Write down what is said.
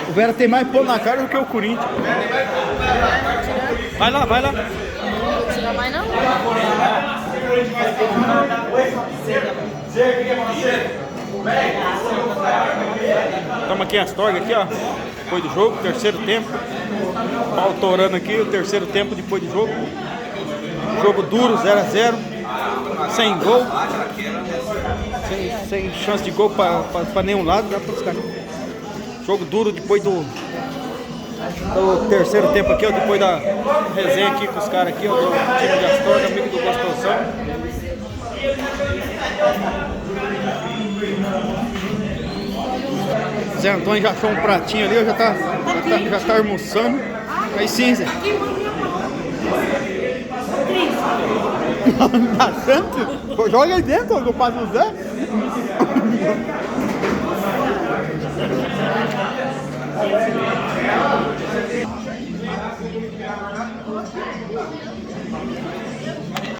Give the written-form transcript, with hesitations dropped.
O Vera tem mais pão na cara do que o Corinthians. Vai lá, vai lá. Não tira mais não? Estamos aqui em Astorga, aqui, ó. Depois do jogo, terceiro tempo. Pau torando aqui, o terceiro tempo depois do jogo. Jogo duro, 0-0. Sem gol. Sem chance de gol para nenhum lado. Dá para os caras. Jogo duro depois do terceiro tempo aqui, ó. Depois da resenha aqui com os caras aqui, ó. Do time de Astorga, amigo do Gostosão. Zé Antônio já achou um pratinho ali, já tá almoçando. Aí sim, Zé. Tá tanto? Joga aí dentro, eu passo o Zé.